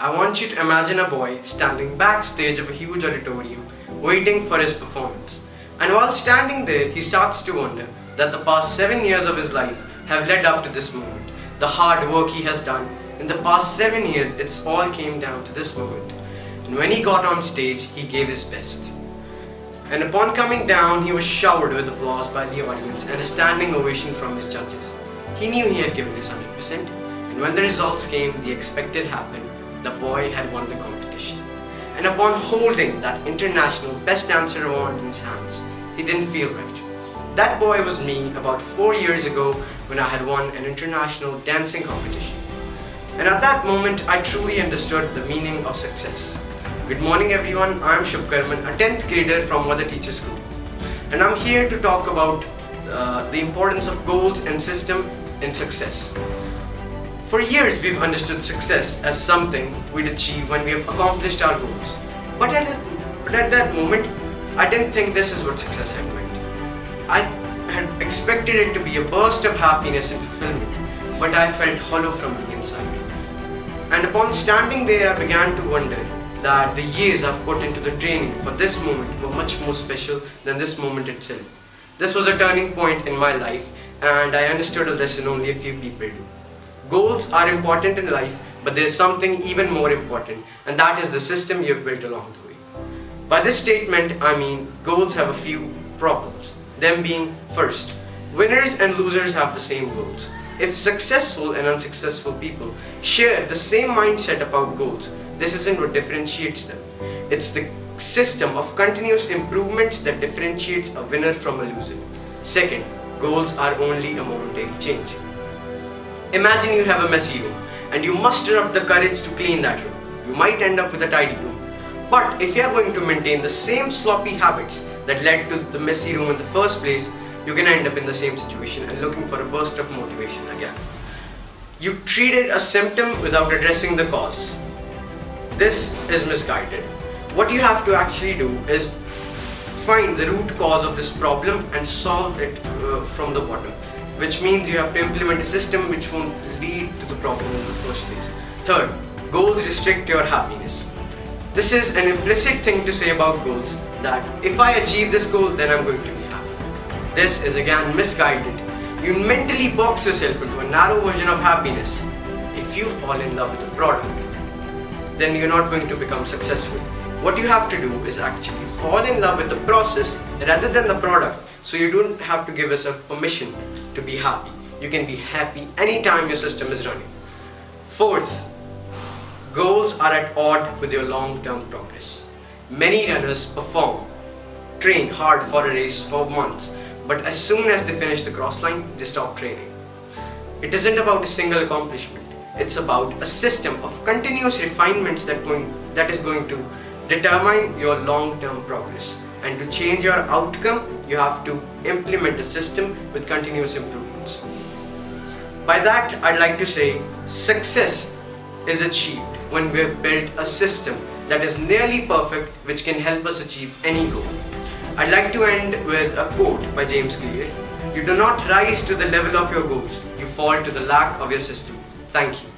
I want you to imagine a boy standing backstage of a huge auditorium, waiting for his performance. And while standing there, he starts to wonder that the past 7 years of his life have led up to this moment. The hard work he has done in the past 7 years, it's all came down to this moment. And when he got on stage, he gave his best. And upon coming down, he was showered with applause by the audience and a standing ovation from his judges. He knew he had given his 100%, and when the results came, the expected happened. The boy had won the competition. And upon holding that international best dancer award in his hands, he didn't feel right. That boy was me about 4 years ago when I had won an international dancing competition. And at that moment, I truly understood the meaning of success. Good morning everyone, I am Shubhkarman, a 10th grader from Mother Teacher School. And I'm here to talk about the importance of goals and system in success. For years, we've understood success as something we'd achieve when we have accomplished our goals. But at that moment, I didn't think this is what success had meant. I had expected it to be a burst of happiness and fulfillment, but I felt hollow from the inside. And upon standing there, I began to wonder that the years I've put into the training for this moment were much more special than this moment itself. This was a turning point in my life, and I understood a lesson only a few people do. Goals are important in life, but there's something even more important, and that is the system you've built along the way. By this statement, I mean goals have a few problems. Them being, first, winners and losers have the same goals. If successful and unsuccessful people share the same mindset about goals, this isn't what differentiates them. It's the system of continuous improvements that differentiates a winner from a loser. Second, goals are only a momentary change. Imagine you have a messy room and you muster up the courage to clean that room. You might end up with a tidy room. But if you are going to maintain the same sloppy habits that led to the messy room in the first place, you're going to end up in the same situation and looking for a burst of motivation again. You treated a symptom without addressing the cause. This is misguided. What you have to actually do is find the root cause of this problem and solve it from the bottom, which means you have to implement a system which won't lead to the problem in the first place. Third, goals restrict your happiness. This is an implicit thing to say about goals, that if I achieve this goal, then I'm going to be happy. This is again misguided. You mentally box yourself into a narrow version of happiness. If you fall in love with a product, then you're not going to become successful. What you have to do is actually fall in love with the process rather than the product, so you don't have to give yourself permission to be happy. You can be happy anytime your system is running. Fourth, goals are at odds with your long-term progress. Many runners train hard for a race for months, but as soon as they finish the cross line, they stop training. It isn't about a single accomplishment. It's about a system of continuous refinements that is going to determine your long-term progress. And to change your outcome, you have to implement a system with continuous improvements. By that, I'd like to say success is achieved when we have built a system that is nearly perfect, which can help us achieve any goal. I'd like to end with a quote by James Clear. You do not rise to the level of your goals, you fall to the lack of your system. Thank you.